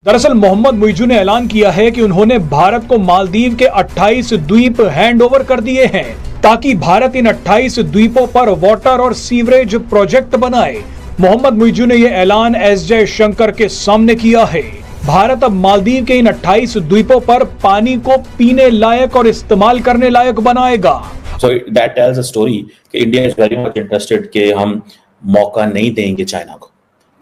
दरअसल मोहम्मद मुइज़ू ने ऐलान किया है कि उन्होंने भारत को मालदीव के 28 द्वीप हैंडओवर कर दिए हैं ताकि भारत इन 28 द्वीपों पर वाटर और सीवरेज प्रोजेक्ट बनाए। मोहम्मद मुइज़ू ने यह ऐलान एस जयशंकर के सामने किया है। भारत अब मालदीव के इन 28 द्वीपों पर पानी को पीने लायक और इस्तेमाल करने लायक बनाएगा। So that tells a story कि India is very much interested कि हम मौका नहीं देंगे चाइना को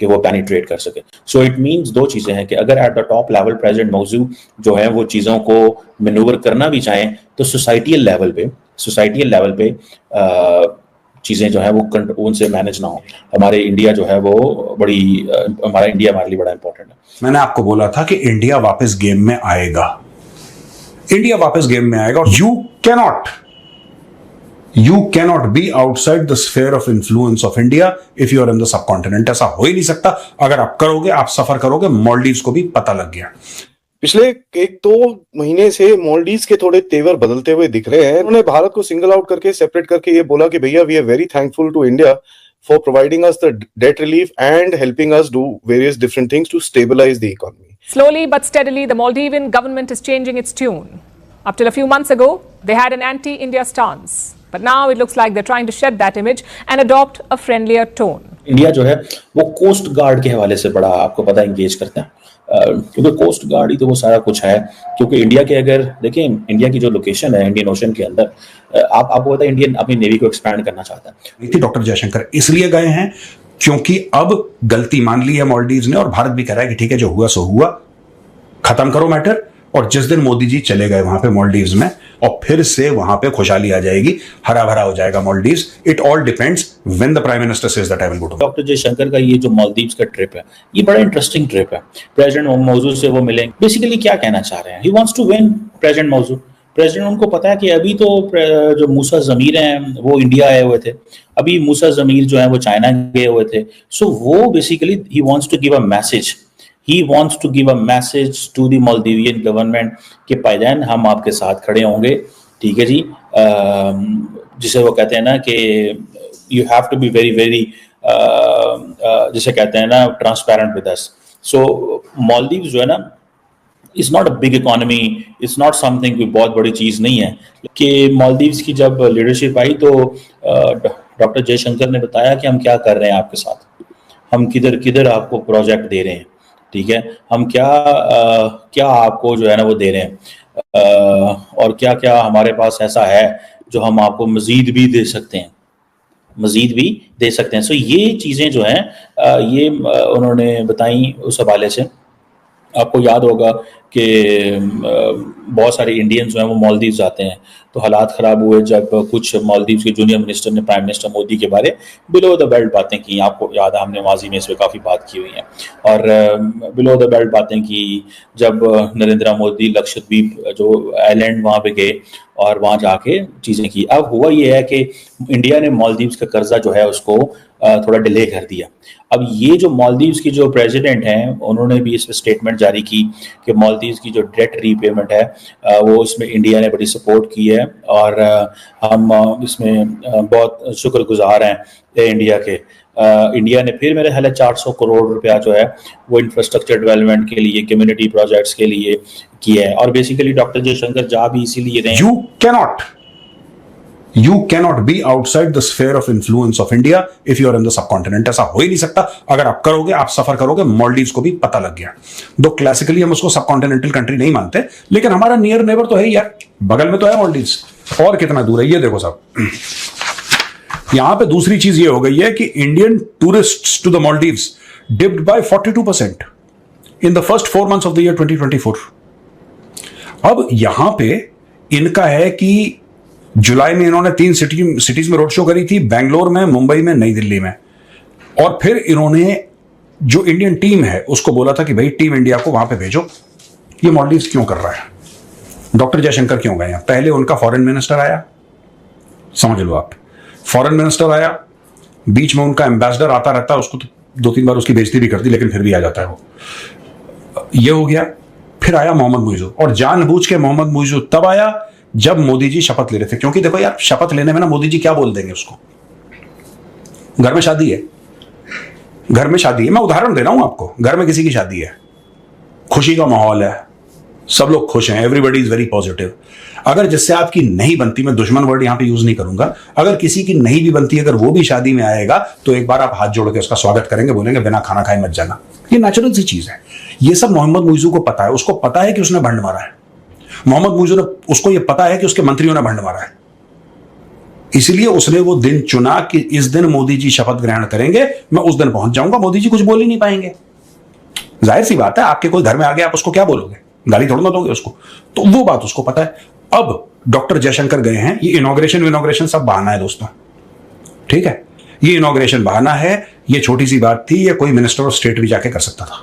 कि वो पेनिट्रेट कर सके। सो इट मींस दो चीजें हैं कि अगर at the top level president मौजू जो है वो चीजों को मैनूवर करना भी चाहें तो सोसाइटियल लेवल पे चीजें जो है वो उनसे मैनेज ना हो। हमारे इंडिया जो है वो हमारा इंडिया हमारे लिए बड़ा इंपॉर्टेंट है। मैंने आपको बोला था कि इंडिया वापस गेम में आएगा, और you cannot be outside the sphere of influence of India if you are in the subcontinent। ऐसा हो ही नहीं सकता। अगर आप करोगे, आप सफर करोगे। मालदीव्स को भी पता लग गया। पिछले 1-2 महीने से मालदीव्स के थोड़े तेवर बदलते हुए दिख रहे हैं। उन्होंने भारत को सिंगल आउट करके सेपरेट करके ये बोला कि भैया we are very thankful to India for providing us the debt relief and helping us do various different things to stabilise the economy. Slowly but steadily, the Maldivian government is changing its tune. Up till a few months ago, they had an anti-India stance. But now it looks like they're trying to shed that image and adopt a friendlier tone. India जो है वो coast guard के हवाले से बड़ा आपको पता engage करता है, क्योंकि कोस्ट गार्ड ही तो वो सारा कुछ है। क्योंकि इंडिया के अगर देखें, इंडिया की जो लोकेशन है इंडियन ओशन के अंदर, आपको पता है इंडियन अपनी नेवी को एक्सपैंड करना चाहता है। डॉक्टर जयशंकर इसलिए गए हैं क्योंकि अब गलती मान ली है मालदीव्स ने, और भारत भी कह रहा है कि ठीक है जो हुआ सो हुआ, खत्म करो मैटर। और जिस दिन मोदी जी चले गए वहां पे मालदीव्स में, और फिर से वहां पे खुशहाली आ जाएगी, हरा भरा हो जाएगा Maldives. It all depends when the prime minister says that I will go to. Doctor Jaishankar का ये जो मालदीव्स का ट्रिप है ये बड़ा इंटरेस्टिंग ट्रिप है। प्रेसिडेंट मौजू से वो मिलेंगे। बेसिकली क्या कहना चाह रहे हैं, he wants to win President Muizzu. President उनको पता है कि अभी तो जो मूसा जमीर हैं वो इंडिया आए हुए थे, अभी मूसा जमीर जो है वो चाइना गए हुए थे। सो वो basically he wants to give a message, He wants to give a message to the Maldivian government कि भाईजान हम आपके साथ खड़े होंगे, ठीक है जी। जिसे वो कहते हैं ना कि you have to be very very जिसे कहते हैं ना ट्रांसपेरेंट विद अस। सो मालदीव्स जो है ना it's not a big economy, it's not something कोई बहुत बड़ी चीज़ नहीं है। कि मालदीव्स की जब लीडरशिप आई तो डॉक्टर जयशंकर ने बताया कि हम क्या कर रहे हैं आपके साथ, हम किधर किधर आपको प्रोजेक्ट दे रहे हैं, ठीक है, हम क्या आपको जो है ना वो दे रहे हैं, और क्या क्या हमारे पास ऐसा है जो हम आपको मजीद भी दे सकते हैं। सो ये चीज़ें जो हैं ये उन्होंने बताई उस हवाले से। आपको याद होगा कि बहुत सारे इंडियंस जो हैं वो मालदीव्स जाते हैं, तो हालात ख़राब हुए जब कुछ मालदीव्स के जूनियर मिनिस्टर ने प्राइम मिनिस्टर मोदी के बारे बिलो द बेल्ट बातें की। आपको याद है हमने माजी में इस पर काफ़ी बात की हुई है। और बिलो द बेल्ट बातें की जब नरेंद्र मोदी लक्षद्वीप जो आइलैंड वहाँ पे गए और वहाँ जाके चीज़ें की। अब हुआ ये है कि इंडिया ने मालदीव्स का कर्जा जो है उसको थोड़ा डिले कर दिया। अब ये जो मालदीव्स की जो प्रेसिडेंट हैं उन्होंने भी इस पर स्टेटमेंट जारी की कि मालदीव्स की जो डेट रीपेमेंट है वो इसमें इंडिया ने बड़ी सपोर्ट की है, और हम इसमें बहुत शुक्रगुजार हैं इंडिया के। इंडिया ने फिर मेरे ख्याल है 400 करोड़ रुपया जो है वो इंफ्रास्ट्रक्चर डेवलपमेंट के लिए, कम्युनिटी प्रोजेक्ट्स के लिए किया है। और बेसिकली डॉक्टर जयशंकर जा भी इसीलिए रहे। You cannot be outside the sphere of influence of India if you are in the subcontinent। ऐसा हो ही नहीं सकता। अगर आप करोगे, आप सफर करोगे। मालदीव्स को भी पता लग गया। दो क्लासिकली हम उसको सबकॉन्टिनेंटल कंट्री नहीं मानते, लेकिन हमारा नियर नेबर तो है ही यार, बगल में तो है मालदीव्स। और कितना दूर है ये देखो साहब। यहां पे दूसरी चीज ये हो गई है कि Indian tourists to the Maldives dipped by 42% in the first 4 months of the year 2024। अब यहां पे इनका है कि जुलाई में इन्होंने 3 सिटीज में रोड शो करी थी, बेंगलोर में, मुंबई में, नई दिल्ली में। और फिर इन्होंने जो इंडियन टीम है उसको बोला था कि भाई टीम इंडिया को वहां पे भेजो। ये मालदीव्स क्यों कर रहा है? डॉक्टर जयशंकर क्यों गए हैं? पहले उनका फॉरेन मिनिस्टर आया, समझ लो आप, फॉरेन मिनिस्टर आया, बीच में उनका एम्बेसडर आता रहता है, उसको तो 2-3 बार उसकी बेइज्जती भी कर दी, लेकिन फिर भी आ जाता है वो। ये हो गया। फिर आया मोहम्मद मुइज़ू, और जानबूझ के मोहम्मद मुइज़ू तब आया जब मोदी जी शपथ ले रहे थे। क्योंकि देखो यार, शपथ लेने में ना मोदी जी क्या बोल देंगे उसको, घर में शादी है, मैं उदाहरण दे रहा हूं आपको, घर में किसी की शादी है, खुशी का माहौल है, सब लोग खुश हैं, एवरीबडी इज वेरी पॉजिटिव। अगर जिससे आपकी नहीं बनती, मैं दुश्मन वर्ड यहां पे यूज नहीं करूंगा, अगर किसी की नहीं भी बनती, अगर वो भी शादी में आएगा तो एक बार आप हाथ जोड़ के उसका स्वागत करेंगे, बोलेंगे बिना खाना खाए मत जाना। ये नेचुरल सी चीज है। ये सब मोहम्मद मुइज़ू को पता है, उसको पता है कि उसने भंड मारा है। मोहम्मद मुइज़ू ने, उसको यह पता है कि उसके मंत्रियों ने भंड मारा है, इसलिए उसने वो दिन चुना कि इस दिन मोदी जी शपथ ग्रहण करेंगे, मैं उस दिन पहुंच जाऊंगा, मोदी जी कुछ बोल ही नहीं पाएंगे। जाहिर सी बात है, आपके कोई घर में आ गया, आप उसको क्या बोलोगे, गाली थोड़ा ना दोगे उसको। तो वो बात उसको पता है। अब डॉक्टर जयशंकर गए हैं, ये इनॉग्रेशन सब बहाना है दोस्तों, ठीक है, ये इनॉग्रेशन बहाना है, ये छोटी सी बात थी, ये कोई मिनिस्टर ऑफ स्टेट भी जाके कर सकता था,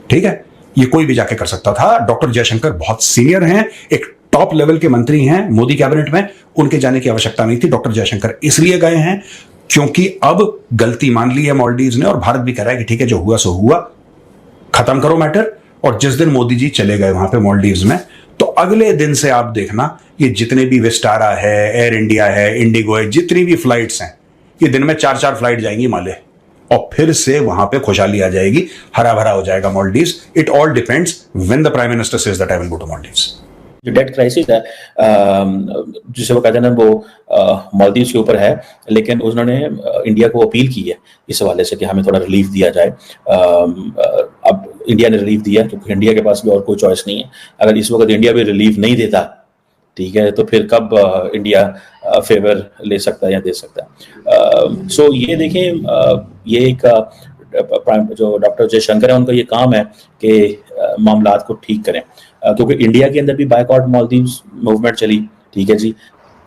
ठीक है, ये कोई भी जाके कर सकता था। डॉक्टर जयशंकर बहुत सीनियर हैं, एक टॉप लेवल के मंत्री हैं मोदी कैबिनेट में, उनके जाने की आवश्यकता नहीं थी। डॉक्टर जयशंकर इसलिए गए हैं क्योंकि अब गलती मान ली है मालदीव्स ने, और भारत भी कह रहा है कि ठीक है, जो हुआ सो हुआ, खत्म करो मैटर। और जिस दिन मोदी जी चले गए वहां पे मालदीव्स में, तो अगले दिन से आप देखना, ये जितने भी विस्टारा है, एयर इंडिया है, इंडिगो है, जितनी भी फ्लाइट्स हैं, ये दिन में 4-4 फ्लाइट जाएंगी माले, और फिर से वहां पे खुशहाली आ जाएगी, हरा भरा हो जाएगा Maldives. It all depends when the prime minister says that I will go to Maldives. जो डेट क्राइसिस है जिसे वो कहते हैं ना, वो मालदीव्स के ऊपर है, लेकिन उन्होंने इंडिया को अपील की है इस हवाले से कि हमें थोड़ा रिलीफ दिया जाए। अब इंडिया ने रिलीफ दिया क्योंकि इंडिया के पास भी और कोई चॉइस नहीं है। अगर इस वक्त इंडिया भी रिलीफ नहीं देता, ठीक है, तो फिर कब इंडिया फेवर ले सकता है या दे सकता है। सो ये देखें, ये एक जो डॉक्टर जयशंकर है, उनका ये काम है कि मामलात को ठीक करें, क्योंकि इंडिया के अंदर भी बायकॉट मालदीव्स मूवमेंट चली, ठीक है जी।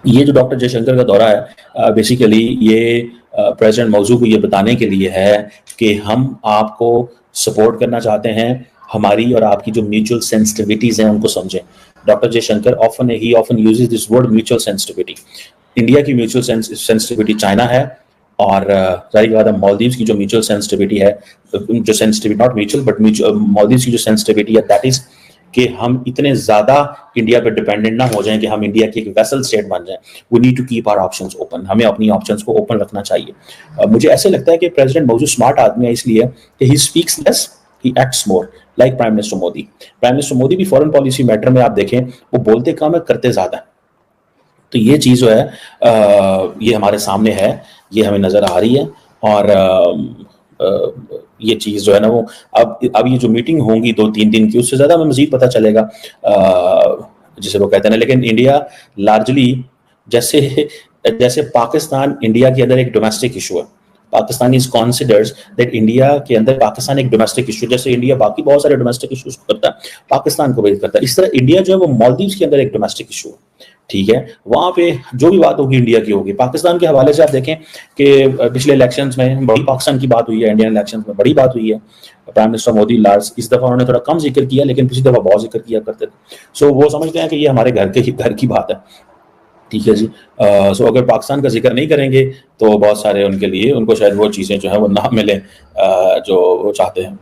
ये जो डॉक्टर जयशंकर का दौरा है, बेसिकली ये प्रेसिडेंट मौजू को ये बताने के लिए है कि हम आपको सपोर्ट करना चाहते हैं, हमारी और आपकी जो म्यूचुअल सेंसिटिविटीज हैं उनको समझें। Doctor Jaishankar often uses this word mutual sensitivity. India की म्यूचुअल सेंसिटिविटी चाइना है, और जाहिर बात है मालदीव्स की जो म्यूचुअल सेंसिटिविटी है, जो sensitivity not mutual but Maldives की जो सेंसिटिविटी है, दैट इज कि हम इतने ज्यादा इंडिया पे डिपेंडेंट ना हो जाएं कि हम इंडिया की एक वेसल स्टेट बन जाएं। We need to keep our options open, हमें अपनी ऑप्शंस को ओपन रखना चाहिए। मुझे ऐसे लगता है कि प्रेसिडेंट मौजूद स्मार्ट आदमी है, इसलिए कि he speaks less, he acts more, like prime minister Modi. Prime minister Modi भी फॉरेन पॉलिसी मैटर में आप देखें, वो बोलते कम है, करते ज्यादा है। तो ये चीज जो है ये हमारे सामने है, ये हमें नजर आ रही है, और ये चीज जो है ना, वो अब ये जो मीटिंग होंगी 2-3 दिन की, उससे ज्यादा हमें मजीद पता चलेगा, जिसे वो कहते हैं ना। लेकिन इंडिया लार्जली, जैसे पाकिस्तान इंडिया के अंदर एक डोमेस्टिक इशू है, पाकिस्तान इज कॉन्सिडर्स दैट इंडिया के अंदर पाकिस्तान एक डोमेस्टिक इशू, जैसे इंडिया बाकी बहुत सारे डोमेस्टिक इशूज करता है, पाकिस्तान को भी करता है, इस तरह इंडिया जो है वो मालदीव्स के अंदर एक डोमेस्टिक इशू है, ठीक है। वहां पे जो भी बात होगी इंडिया की होगी। पाकिस्तान के हवाले से आप देखें कि पिछले इलेक्शंस में बड़ी पाकिस्तान की बात हुई है, इंडियन इलेक्शंस में बड़ी बात हुई है। प्राइम मिनिस्टर मोदी लार्ज, इस दफा उन्होंने थोड़ा कम जिक्र किया, लेकिन पिछली दफा बहुत जिक्र किया करते थे। सो वो समझते हैं कि ये हमारे घर की बात है, ठीक है जी। सो अगर पाकिस्तान का जिक्र नहीं करेंगे तो बहुत सारे उनके लिए, उनको शायद वो चीज़ें जो है वो ना मिले जो वो चाहते हैं।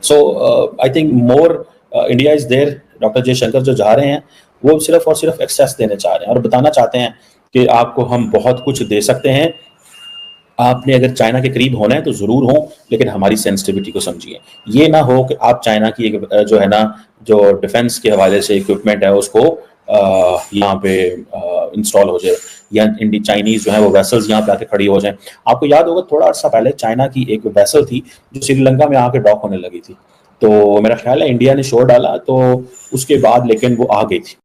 So I think more India is there. Doctor Jaishankar जो जा रहे हैं वो सिर्फ और सिर्फ एक्सेस देने चाह रहे हैं और बताना चाहते हैं कि आपको हम बहुत कुछ दे सकते हैं, आपने अगर चाइना के करीब होना है तो जरूर हो, लेकिन हमारी सेंसिटिविटी को समझिए। ये ना हो कि आप चाइना की एक जो है ना, जो डिफेंस के हवाले से इक्विपमेंट है उसको यहाँ पे इंस्टॉल हो जाए, या चाइनीज जो है वो वेसल्स यहाँ पे आके खड़ी हो जाए। आपको याद होगा थोड़ा अर्सा पहले चाइना की एक वेसल थी जो श्रीलंका में आके डॉक होने लगी थी, तो मेरा ख्याल है इंडिया ने शोर डाला तो उसके बाद लेकिन वो आ गई थी।